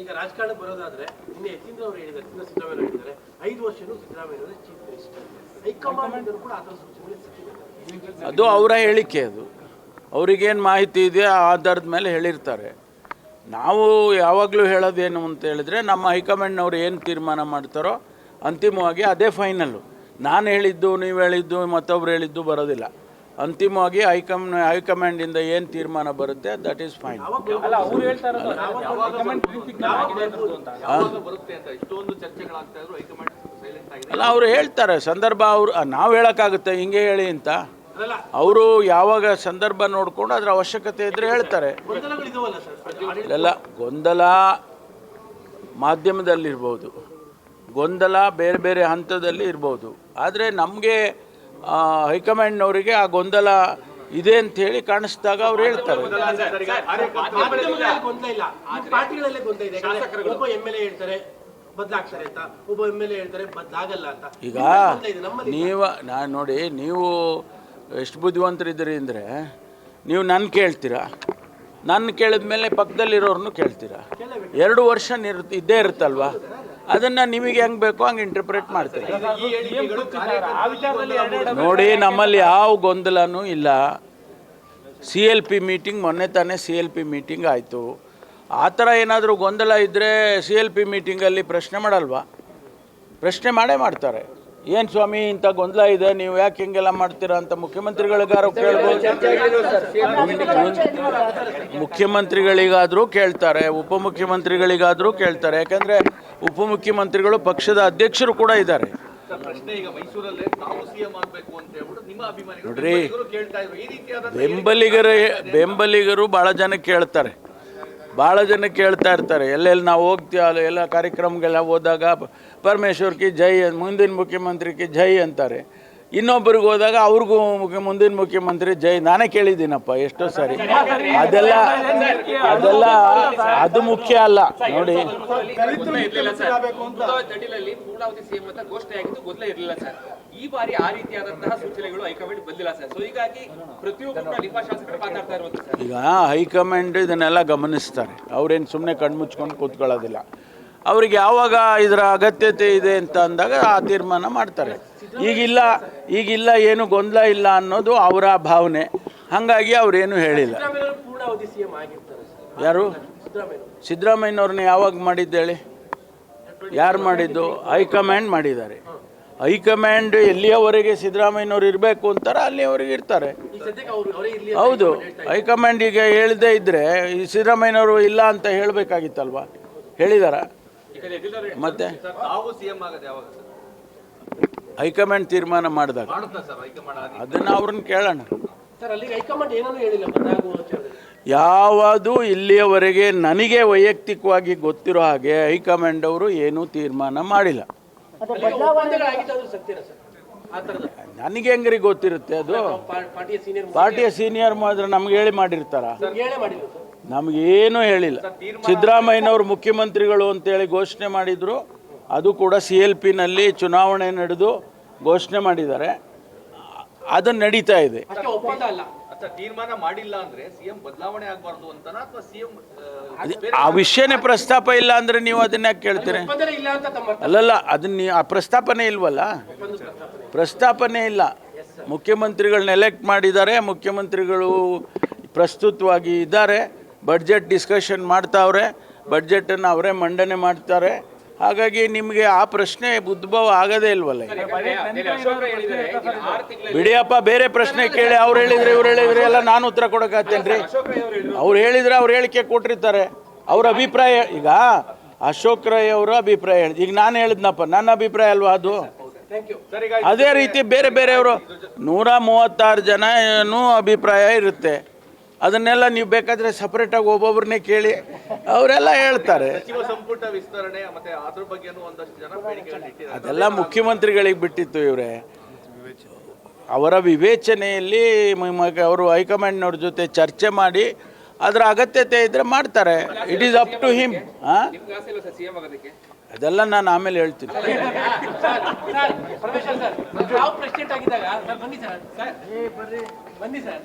ಈಗ ರಾಜಕಾರಣ ಬರೋದಾದ್ರೆ ನಿನ್ನೆ ಯತೀಂದ್ರ ಅವರು ಹೇಳಿದ್ದಾರೆ, ಸಿದ್ದರಾಮಯ್ಯ ಹೇಳಿದ್ದಾರೆ 5 ವರ್ಷನೂ ಸಿದ್ದರಾಮಯ್ಯ ಅವರೇ ಚೀಫ್ ಮಿನಿಸ್ಟರ್. ಹೈಕಮಾಂಡ್ ಕೂಡ ಆ ಥರ ಸೂಚನೆ ಸಿಕ್ಕಿದೆ. ಅದು ಅವರ ಹೇಳಿಕೆ. ಅದು ಅವ್ರಿಗೇನು ಮಾಹಿತಿ ಇದೆ ಆ ಆಧಾರದ ಮೇಲೆ ಹೇಳಿರ್ತಾರೆ. ನಾವು ಯಾವಾಗಲೂ ಹೇಳೋದೇನು ಅಂತ ಹೇಳಿದ್ರೆ, ನಮ್ಮ ಹೈಕಮಾಂಡ್ನವ್ರು ಏನು ತೀರ್ಮಾನ ಮಾಡ್ತಾರೋ ಅಂತಿಮವಾಗಿ ಅದೇ ಫೈನಲ್ಲು. ನಾನು ಹೇಳಿದ್ದು, ನೀವು ಹೇಳಿದ್ದು, ಮತ್ತೊಬ್ರು ಹೇಳಿದ್ದು ಬರೋದಿಲ್ಲ. ಅಂತಿಮವಾಗಿ ಹೈಕಮಾಂಡಿಂದ ಏನು ತೀರ್ಮಾನ ಬರುತ್ತೆ ದಟ್ ಈಸ್ ಫೈನ್. ಅಲ್ಲ, ಅವರು ಹೇಳ್ತಾರೆ ಸಂದರ್ಭ. ಅವರು ನಾವು ಹೇಳೋಕ್ಕಾಗುತ್ತೆ ಹಿಂಗೆ ಹೇಳಿ ಅಂತ. ಅವರು ಯಾವಾಗ ಸಂದರ್ಭ ನೋಡಿಕೊಂಡು ಅದರ ಅವಶ್ಯಕತೆ ಇದ್ದರೆ ಹೇಳ್ತಾರೆ. ಇಲ್ಲ, ಗೊಂದಲ ಮಾಧ್ಯಮದಲ್ಲಿರ್ಬೋದು, ಗೊಂದಲ ಬೇರೆ ಬೇರೆ ಹಂತದಲ್ಲಿ ಇರ್ಬೋದು. ಆದರೆ ನಮಗೆ ಹೈಕಮಾಂಡ್ನವರಿಗೆ ಆ ಗೊಂದಲ ಇದೆ ಅಂತ ಹೇಳಿ ಕಾಣಿಸಿದಾಗ ಅವ್ರು ಹೇಳ್ತಾರೆ. ಈಗ ನಾನು ನೋಡಿ, ನೀವು ಎಷ್ಟು ಬುದ್ಧಿವಂತರಿದ್ದೀರಿ ಅಂದರೆ, ನೀವು ನನ್ನ ಕೇಳ್ತೀರಾ, ನನ್ನ ಕೇಳಿದ ಮೇಲೆ ಪಕ್ಕದಲ್ಲಿರೋರನ್ನು ಕೇಳ್ತೀರಾ. 2 ವರ್ಷ ಇದ್ದೇ ಇರುತ್ತಲ್ವ, ಅದನ್ನು ನಿಮಗೆ ಹೆಂಗೆ ಬೇಕೋ ಹಂಗೆ ಇಂಟರ್ಪ್ರೇಟ್ ಮಾಡ್ತೀರಾ. ನೋಡಿ, ನಮ್ಮಲ್ಲಿ ಯಾವ ಗೊಂದಲನೂ ಇಲ್ಲ. CLP ಮೀಟಿಂಗ್ ಮೊನ್ನೆ ತಾನೇ CLP ಮೀಟಿಂಗ್ ಆಯಿತು. ಆ ಥರ ಏನಾದರೂ ಗೊಂದಲ ಇದ್ದರೆ CLP ಮೀಟಿಂಗಲ್ಲಿ ಪ್ರಶ್ನೆ ಮಾಡಲ್ವಾ? ಪ್ರಶ್ನೆ ಮಾಡೇ ಮಾಡ್ತಾರೆ. ಏನು ಸ್ವಾಮಿ ಇಂಥ ಗೊಂದಲ ಇದೆ, ನೀವು ಯಾಕೆ ಹಿಂಗೆಲ್ಲ ಮಾಡ್ತೀರಾ ಅಂತ ಮುಖ್ಯಮಂತ್ರಿಗಳಿಗಾರು ಕೇಳ್ಬೋದು. ಮುಖ್ಯಮಂತ್ರಿಗಳಿಗಾದರೂ ಕೇಳ್ತಾರೆ, ಉಪಮುಖ್ಯಮಂತ್ರಿಗಳಿಗಾದರೂ ಕೇಳ್ತಾರೆ. ಯಾಕಂದರೆ ಉಪಮುಖ್ಯಮಂತ್ರಿಗಳು ಪಕ್ಷದ ಅಧ್ಯಕ್ಷರು ಕೂಡ ಇದ್ದಾರೆ. ನೋಡ್ರಿ, ಬೆಂಬಲಿಗರು ಭಾಳ ಜನ ಕೇಳ್ತಾರೆ, ಭಾಳ ಜನ ಕೇಳ್ತಾ ಇರ್ತಾರೆ. ಎಲ್ಲೆಲ್ಲಿ ನಾವು ಹೋಗ್ತೀವಿ ಎಲ್ಲ ಕಾರ್ಯಕ್ರಮಗೆಲ್ಲ ಹೋದಾಗ ಪರಮೇಶ್ವರ್ಗೆ ಜೈ, ಮುಂದಿನ ಮುಖ್ಯಮಂತ್ರಿಗೆ ಜೈ ಅಂತಾರೆ. ಇನ್ನೊಬ್ಬರಿಗೆ ಹೋದಾಗ ಅವ್ರಿಗೂ ಮುಂದಿನ ಮುಖ್ಯಮಂತ್ರಿ ಜೈ. ನಾನೇ ಕೇಳಿದ್ದೀನಪ್ಪ ಎಷ್ಟೋ ಸಾರಿ. ಅದೆಲ್ಲ ಅದು ಮುಖ್ಯ ಅಲ್ಲ. ನೋಡಿ, ಈ ಬಾರಿ ಆ ರೀತಿಯಾದಂತಹ ಸೂಚನೆಗಳು ಹೈಕಮಾಂಡ್ ಬಂದಿಲ್ಲ ಸರ್. ಸೊ ಹೀಗಾಗಿ ಪ್ರತಿಯೊಬ್ಬರು ಶಾಸಕರು ಮಾತಾಡ್ತಾ ಇರುವಂತ ಸರ್. ಈಗ ಹೈಕಮಾಂಡ್ ಇದನ್ನೆಲ್ಲ ಗಮನಿಸ್ತಾರೆ. ಅವ್ರೇನು ಸುಮ್ಮನೆ ಕಣ್ಮುಚ್ಕೊಂಡು ಕೂತ್ಕೊಳ್ಳೋದಿಲ್ಲ. ಅವ್ರಿಗೆ ಯಾವಾಗ ಇದರ ಅಗತ್ಯತೆ ಇದೆ ಅಂತ ಅಂದಾಗ ಆ ತೀರ್ಮಾನ ಮಾಡ್ತಾರೆ. ಈಗಿಲ್ಲ ಏನು ಗೊಂದಲ ಇಲ್ಲ ಅನ್ನೋದು ಅವರ ಭಾವನೆ. ಹಾಗಾಗಿ ಅವರೇನು ಹೇಳಿಲ್ಲ. ಯಾರು? ಸಿದ್ದರಾಮಯ್ಯನವ್ರನ್ನ ಯಾವಾಗ ಮಾಡಿದ್ದೇಳಿ? ಯಾರು ಮಾಡಿದ್ದು? ಹೈಕಮಾಂಡ್ ಮಾಡಿದ್ದಾರೆ. ಹೈಕಮಾಂಡ್ ಎಲ್ಲಿಯವರೆಗೆ ಸಿದ್ದರಾಮಯ್ಯನವ್ರು ಇರಬೇಕು ಅಂತಾರೆ ಅಲ್ಲಿಯವರೆಗೆ ಇರ್ತಾರೆ. ಹೌದು, ಹೈಕಮಾಂಡ್ ಈಗ ಹೇಳದೇ ಇದ್ದರೆ ಈ ಸಿದ್ದರಾಮಯ್ಯನವರು ಇಲ್ಲ ಅಂತ ಹೇಳಬೇಕಾಗಿತ್ತಲ್ವ? ಹೇಳಿದಾರ? ಮತ್ತೆ ಹೈಕಮಾಂಡ್ ತೀರ್ಮಾನ ಮಾಡಿದಾಗ ಅದನ್ನು ಅವ್ರನ್ನ ಕೇಳೋಣ. ಯಾವುದು ಇಲ್ಲಿಯವರೆಗೆ ನನಗೆ ವೈಯಕ್ತಿಕವಾಗಿ ಗೊತ್ತಿರೋ ಹಾಗೆ ಹೈಕಮಾಂಡ್ ಅವರು ಏನೂ ತೀರ್ಮಾನ ಮಾಡಿಲ್ಲ. ನನಗೆ ಹೆಂಗ್ರಿ ಗೊತ್ತಿರುತ್ತೆ? ಅದು ಪಾರ್ಟಿಯ ಸೀನಿಯರ್ ಮಾತ್ರ ನಮ್ಗೆ ಹೇಳಿ ಮಾಡಿರ್ತಾರ? ನಮಗೇನು ಹೇಳಿಲ್ಲ. ಸಿದ್ದರಾಮಯ್ಯನವರು ಮುಖ್ಯಮಂತ್ರಿಗಳು ಅಂತೇಳಿ ಘೋಷಣೆ ಮಾಡಿದರು. ಅದು ಕೂಡ CLPನಲ್ಲಿ ಚುನಾವಣೆ ನಡೆದು ಘೋಷಣೆ ಮಾಡಿದ್ದಾರೆ. ಅದು ನಡೀತಾ ಇದೆ. ತೀರ್ಮಾನ ಮಾಡಿಲ್ಲ ಅಂದ್ರೆ ಸಿಎಂ ಬದಲಾವಣೆ ಆಗಬಾರ್ದು ಅಂತನಾ ಅಥವಾ ಸಿಎಂ ಆ ವಿಷಯನೇ ಪ್ರಸ್ತಾಪ ಇಲ್ಲ ಅಂದ್ರೆ ನೀವು ಅದನ್ನ ಕೇಳ್ತೀರಿ? ಅಲ್ಲಲ್ಲ, ಅದನ್ನ ಆ ಪ್ರಸ್ತಾಪನೆ ಇಲ್ವಲ್ಲ. ಪ್ರಸ್ತಾಪನೆ ಇಲ್ಲ. ಮುಖ್ಯಮಂತ್ರಿಗಳನ್ನ ಎಲೆಕ್ಟ್ ಮಾಡಿದ್ದಾರೆ, ಮುಖ್ಯಮಂತ್ರಿಗಳು ಪ್ರಸ್ತುತವಾಗಿ ಇದ್ದಾರೆ, ಬಡ್ಜೆಟ್ ಡಿಸ್ಕಷನ್ ಮಾಡ್ತಾವ್ರೆ, ಬಡ್ಜೆಟನ್ನು ಅವರೇ ಮಂಡನೆ ಮಾಡ್ತಾರೆ. ಹಾಗಾಗಿ ನಿಮಗೆ ಆ ಪ್ರಶ್ನೆ ಉದ್ಭವ ಆಗದೇ ಇಲ್ವಲ್ಲ. ಬಿಡಿಯಪ್ಪ, ಬೇರೆ ಪ್ರಶ್ನೆ ಕೇಳಿ. ಅವ್ರು ಹೇಳಿದ್ರೆ ಇವ್ರು ಹೇಳಿದ್ರೆ ಎಲ್ಲ ನಾನು ಉತ್ತರ ಕೊಡೋಕ್ಕಾಗ್ತೇನ್ರಿ? ಅವ್ರು ಹೇಳಿದ್ರೆ ಅವ್ರು ಹೇಳಿಕೆ ಕೊಟ್ಟಿರ್ತಾರೆ. ಅವ್ರ ಅಭಿಪ್ರಾಯ. ಈಗ ಅಶೋಕ್ ರೈ ಅವರ ಅಭಿಪ್ರಾಯ ಹೇಳಿದ್, ಈಗ ನಾನು ಹೇಳಿದ್ನಪ್ಪ, ನನ್ನ ಅಭಿಪ್ರಾಯ ಅಲ್ವಾ ಅದು? ಅದೇ ರೀತಿ ಬೇರೆ ಬೇರೆಯವರು 136 ಜನನೂ ಅಭಿಪ್ರಾಯ ಇರುತ್ತೆ. ಅದನ್ನೆಲ್ಲ ನೀವು ಬೇಕಾದರೆ ಸಪ್ರೇಟಾಗಿ ಒಬ್ಬೊಬ್ಬರನ್ನೇ ಕೇಳಿ, ಅವರೆಲ್ಲ ಹೇಳ್ತಾರೆ. ಅದೆಲ್ಲ ಮುಖ್ಯಮಂತ್ರಿಗಳಿಗೆ ಬಿಟ್ಟಿತ್ತು. ಇವರೇ ಅವರ ವಿವೇಚನೆಯಲ್ಲಿ ಅವರು ಹೈಕಮಾಂಡ್ನವ್ರ ಜೊತೆ ಚರ್ಚೆ ಮಾಡಿ ಅದರ ಅಗತ್ಯತೆ ಇದ್ದರೆ ಮಾಡ್ತಾರೆ. It is up to him. ಅದೆಲ್ಲ ನಾನು ಆಮೇಲೆ ಹೇಳ್ತೀನಿ. ಬನ್ನಿ ಸರ್.